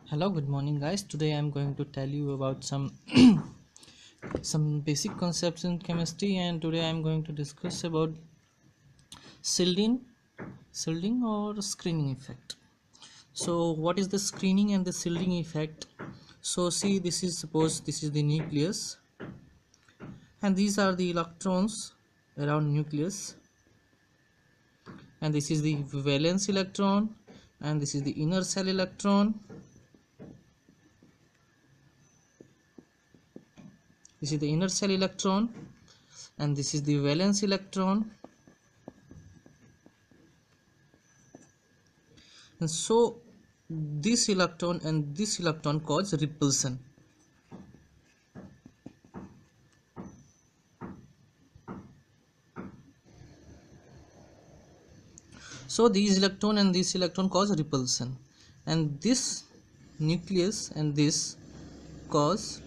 Hello, good morning, guys. Today I'm going to tell you about some some basic concepts in chemistry, and today I'm going to discuss about shielding, shielding or screening effect. So, what is the screening and the shielding effect? So, see, suppose this is the nucleus, and these are the electrons around nucleus, and this is the valence electron, and this is the inner shell electron. This is the inner shell electron, and this is the valence electron. And so this electron and this electron cause repulsion. So these electron and this electron cause repulsion, and this nucleus and this cause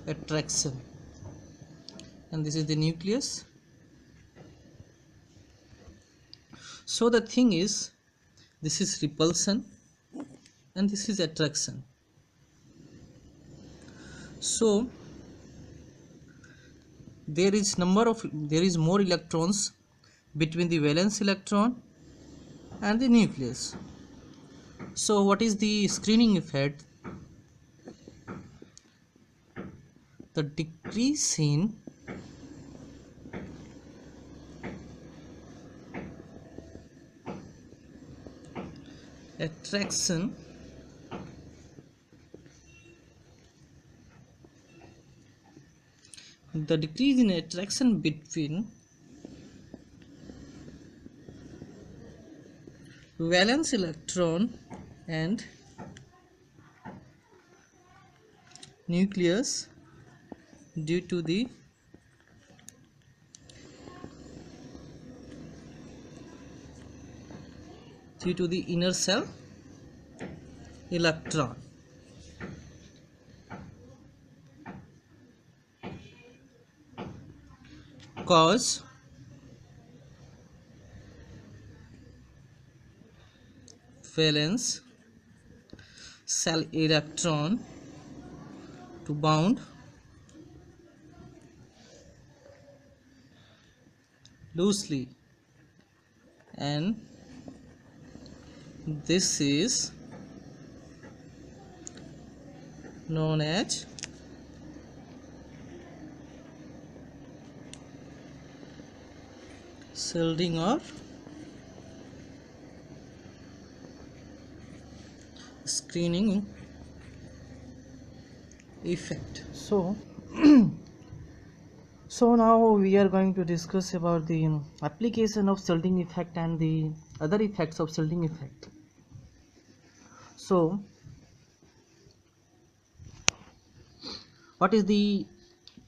attraction, and this is the nucleus. So the thing is, this is repulsion and this is attraction. So there is more electrons between the valence electron and the nucleus. So what is the screening effect? The decrease in attraction between valence electron and nucleus due to the inner shell electron. Cause valence shell electron to bound loosely, and this is known as shielding or screening effect. So now we are going to discuss about the application of shielding effect and the other effects of shielding effect. So what is the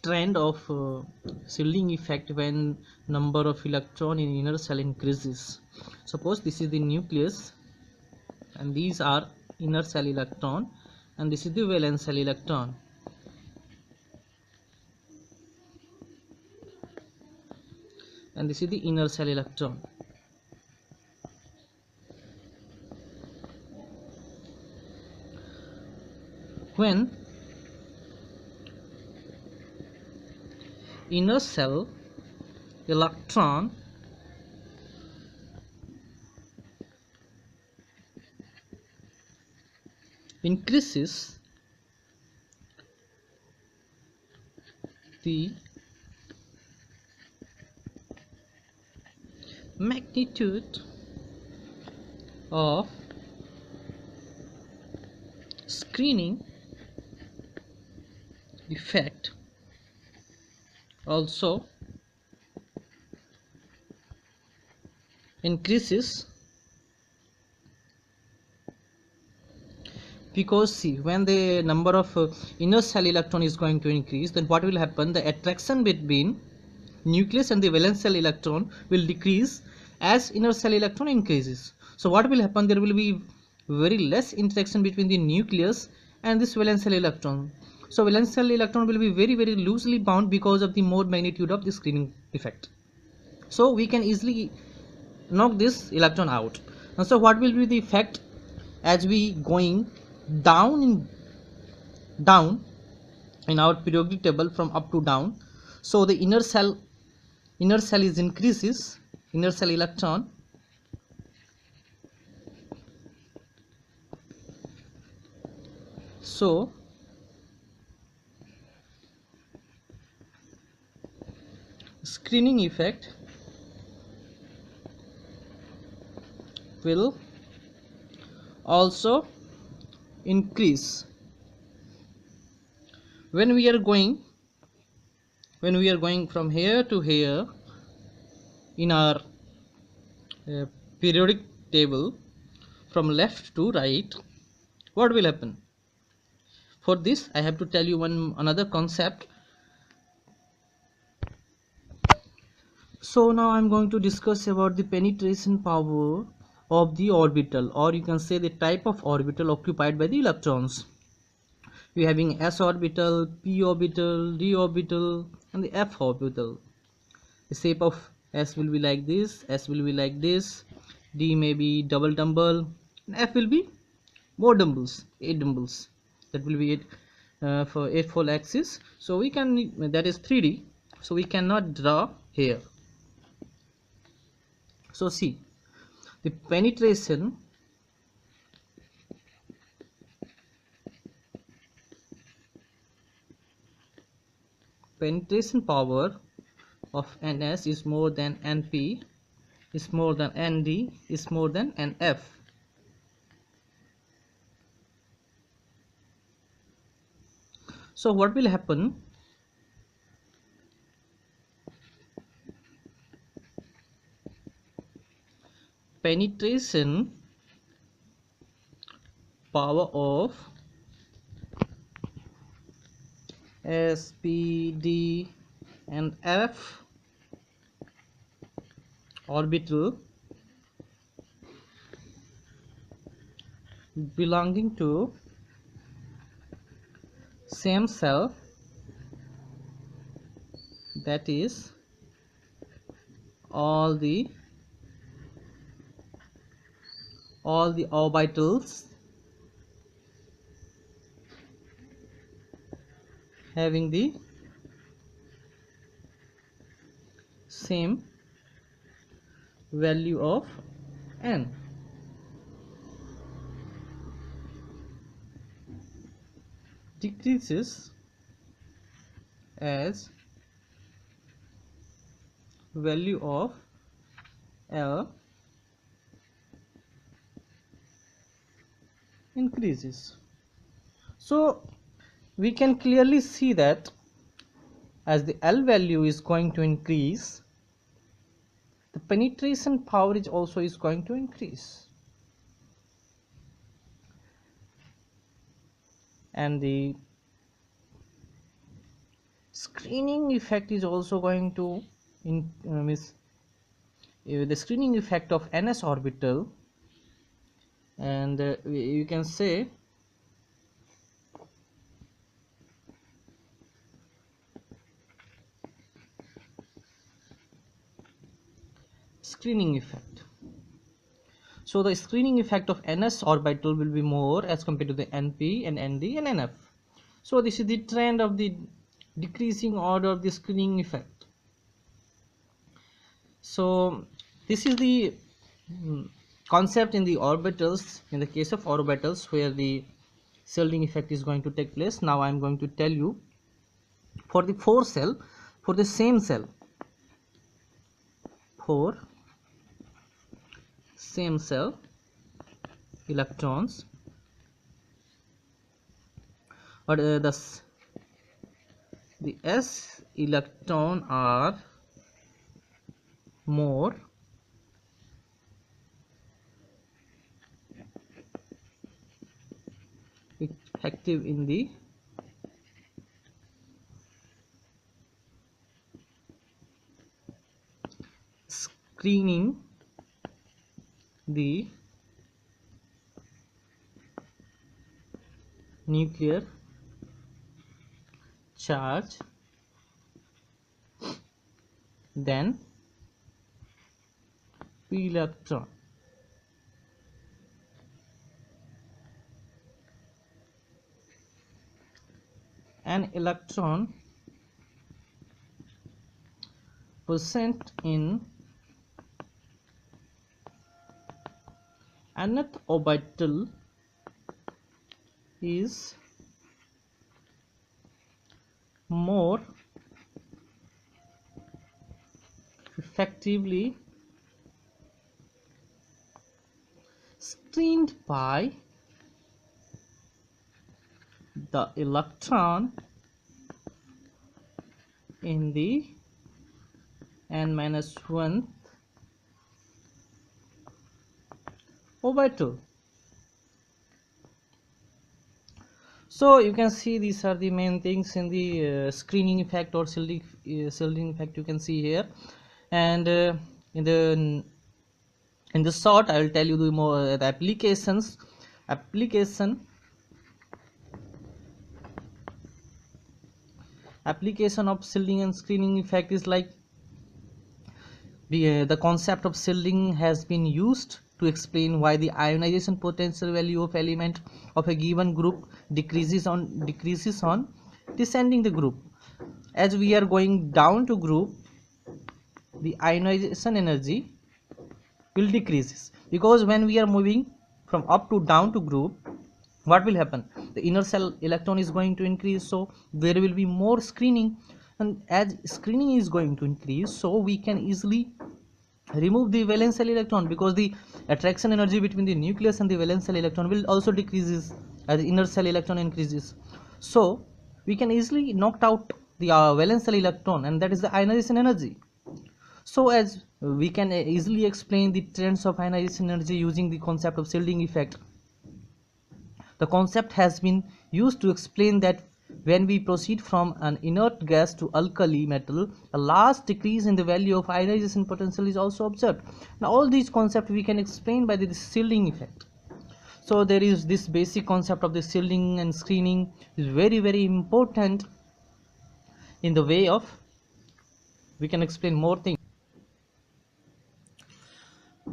trend of shielding effect when number of electron in inner shell increases? Suppose this is the nucleus and these are inner shell electron, and this is the valence shell electron. And this is the inner shell electron. When inner shell electron increases, the magnitude of screening effect also increases, because see, when the number of inner shell electron is going to increase, then what will happen? The attraction between nucleus and the valence shell electron will decrease as inner shell electron increases. So what will happen? There will be very less interaction between the nucleus and this valence shell electron. So valence shell electron will be very loosely bound because of the more magnitude of the screening effect. So we can easily knock this electron out. And so what will be the effect as we going down in our periodic table from up to down. So the inner cell is increases, inner cell electron. So screening effect will also increase when we are going from here to here in our periodic table from left to right. What will happen? For this I have to tell you one another concept. So now I'm going to discuss about the penetration power of the orbital, or you can say the type of orbital occupied by the electrons. We having s orbital, p orbital, d orbital, and the f orbital. The shape of s will be like this, s will be like this, d may be double dumbbell, and f will be more dumbbells, 8 dumbbells. That will be it for 8-fold axis. So we can, that is 3D, so we cannot draw here. So see, the penetration power of ns is more than np, is more than nd, is more than nf. So what will happen? Penetration power of S, P, D and F orbital belonging to same cell, that is all the orbitals having the same value of n. Decreases as value of L increases. So we can clearly see that as the L value is going to increase, the penetration power is also going to increase, and the screening effect is also going to the screening effect of ns orbital, and you can say screening effect. So the screening effect of ns orbital will be more as compared to the np and nd and nf. So this is the trend of the decreasing order of the screening effect. So this is the concept in the orbitals, in the case of orbitals where the shielding effect is going to take place. Now I am going to tell you for the for the same cell, for same cell electrons, or the s electron are more active in the screening the nuclear charge than p electron. an electron present in nth orbital is more effectively screened by the electron in the n-1 orbital. So you can see these are the main things in the screening effect or shielding effect you can see here. And in the short I will tell you the more the application of shielding and screening effect is like the concept of shielding has been used to explain why the ionization potential value of element of a given group decreases on descending the group. As we are going down to group, the ionization energy will decreases, because when we are moving from up to down to group, what will happen? The inner cell electron is going to increase, so there will be more screening, and as screening is going to increase, so we can easily remove the valence shell electron, because the attraction energy between the nucleus and the valence shell electron will also decreases as the inner cell electron increases. So we can easily knock out the valence shell electron, and that is the ionization energy. So as we can easily explain the trends of ionization energy using the concept of shielding effect. The concept has been used to explain that when we proceed from an inert gas to alkali metal, a large decrease in the value of ionization potential is also observed. Now all these concepts we can explain by the shielding effect. So there is this basic concept of the shielding and screening is very important in the way of we can explain more things.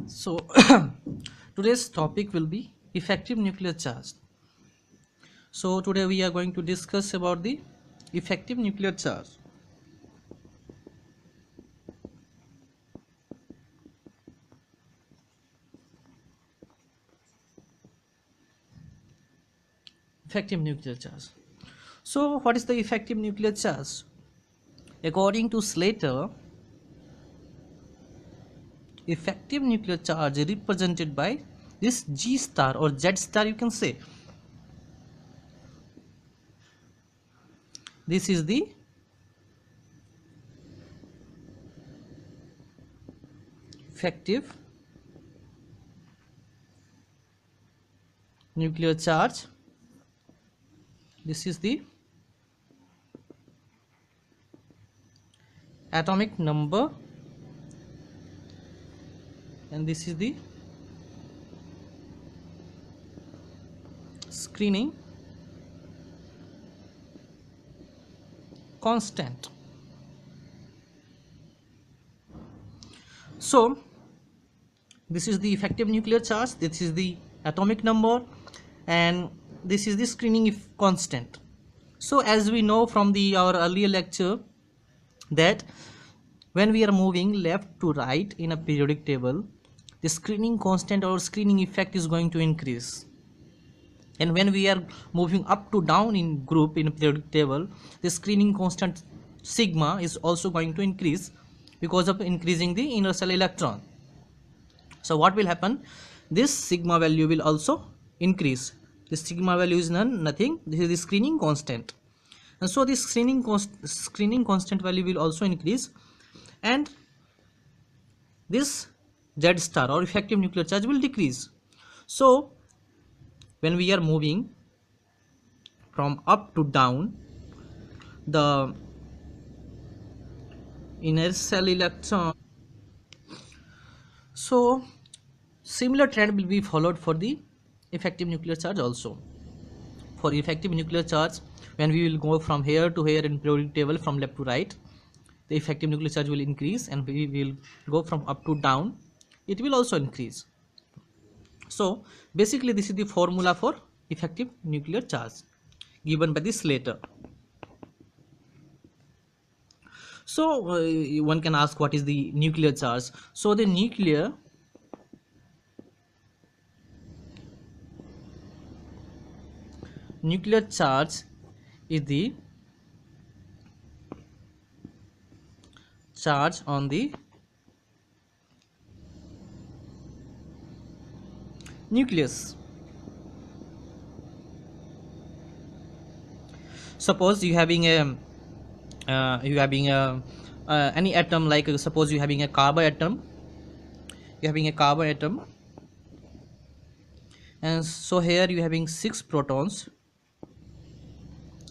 So today's topic will be effective nuclear charge. So today we are going to discuss about the effective nuclear charge. Effective nuclear charge. So what is the effective nuclear charge? According to Slater, effective nuclear charge is represented by this G star or Z star, you can say. This is the effective nuclear charge. This is the atomic number, and this is the screening constant. So this is the effective nuclear charge, this is the atomic number, and this is the screening constant. So as we know from our earlier lecture that when we are moving left to right in a periodic table, the screening constant or screening effect is going to increase, and when we are moving up to down in group in a periodic table, the screening constant sigma is also going to increase because of increasing the inner cell electron. So what will happen? This sigma value will also increase. This sigma value is nothing, this is the screening constant, and so this screening constant value will also increase, and this Z star or effective nuclear charge will decrease. So when we are moving from up to down, the inner cell electron, so similar trend will be followed for the effective nuclear charge also. For effective nuclear charge, when we will go from here to here in periodic table from left to right, the effective nuclear charge will increase, and we will go from up to down, it will also increase. So basically this is the formula for effective nuclear charge given by the Slater. So one can ask, what is the nuclear charge? So the nuclear charge is the charge on the nucleus. Suppose you having a any atom, like suppose you having a carbon atom, and so here you having 6 protons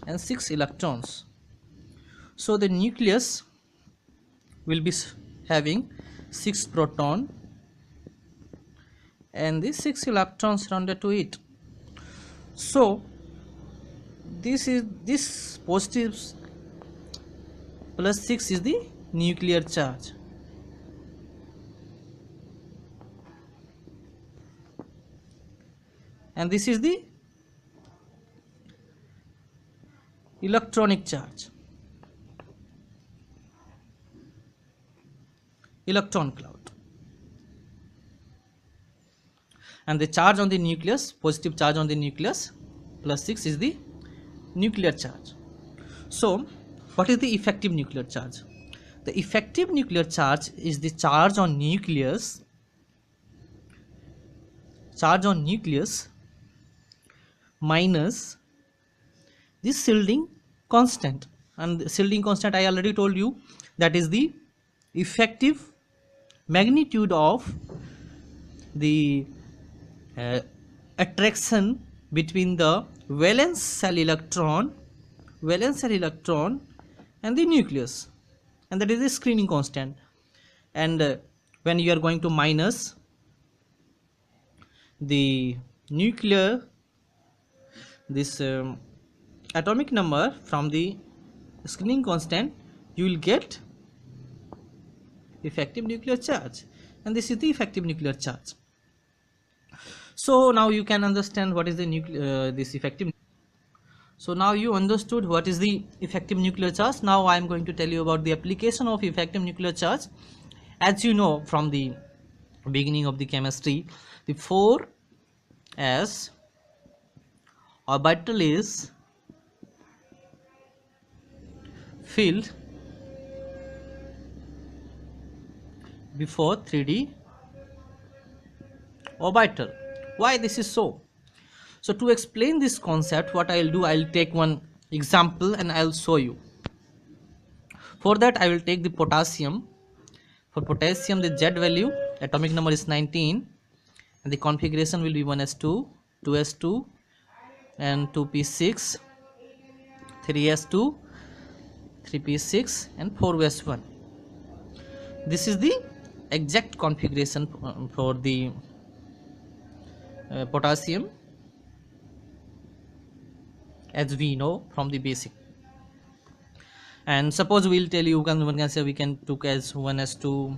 and 6 electrons. So the nucleus will be having 6 proton and the 6 electrons surrounded to it. So this positive plus 6 is the nuclear charge, and this is the electronic charge, electron cloud. And the charge on the nucleus, positive charge on the nucleus plus 6 is the nuclear charge. So what is the effective nuclear charge? The effective nuclear charge is the charge on nucleus minus the shielding constant. And the shielding constant I already told you, that is the effective magnitude of the attraction between the valence shell electron and the nucleus, and that is the screening constant. And when you are going to minus the nuclear this atomic number from the screening constant, you will get effective nuclear charge, and this is the effective nuclear charge. So now you can understand what is the this effective. So now you understood what is the effective nuclear charge. Now I am going to tell you about the application of effective nuclear charge. As you know from the beginning of the chemistry, the 4s orbital is filled before 3d orbital. Why this is so? So to explain this concept, what I will do, I will take one example and I will show you. For that I will take the potassium. For potassium, the Z value, atomic number is 19, and the configuration will be 1s2, 2s2 and 2p6, 3s2, 3p6 and 4s1. This is the exact configuration for the potassium, as we know from the basic. And suppose we will tell you, one can say we can took as 1s2,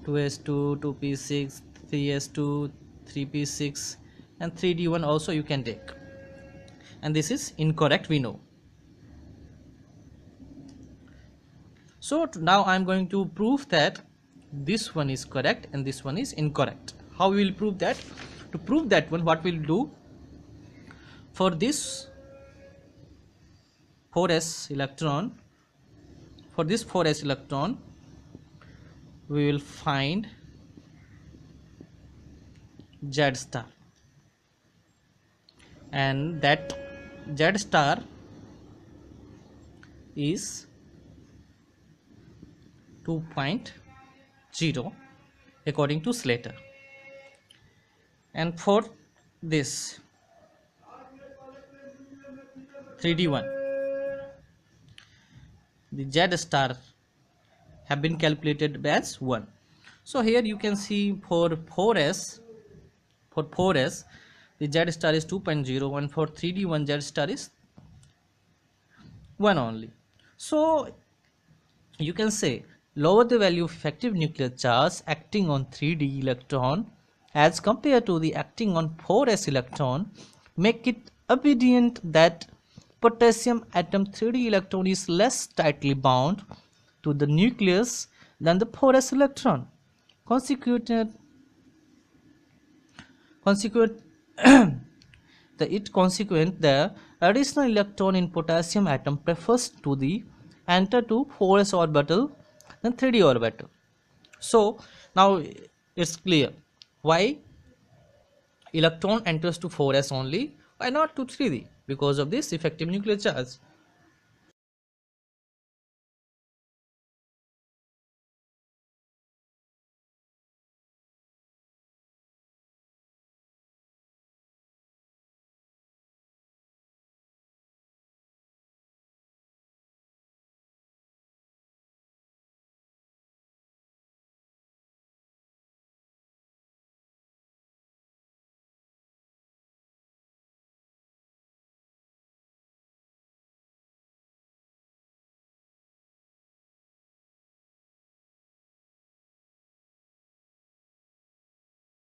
2s2, 2p6, 3s2, 3p6 and 3d1 also you can take, and this is incorrect, we know. So now I am going to prove that this one is correct and this one is incorrect. How we will prove that? To prove that one, what we will do, for this 4s electron, we will find Z star, and that Z star is 2.0 according to Slater. And for this 3d1, the Z star have been calculated as 1. So here you can see for 4s the Z star is 2.0 and for 3d1 Z star is 1 only. So you can say lower the value of effective nuclear charge acting on 3d electron as compared to the acting on 4s electron make it evident that potassium atom 3d electron is less tightly bound to the nucleus than the 4s electron. Consequent, consequent the additional electron in potassium atom prefers to the enter to 4s orbital than 3d orbital. So now it's clear why electron enters to 4s only, why not to 3d, because of this effective nuclear charge.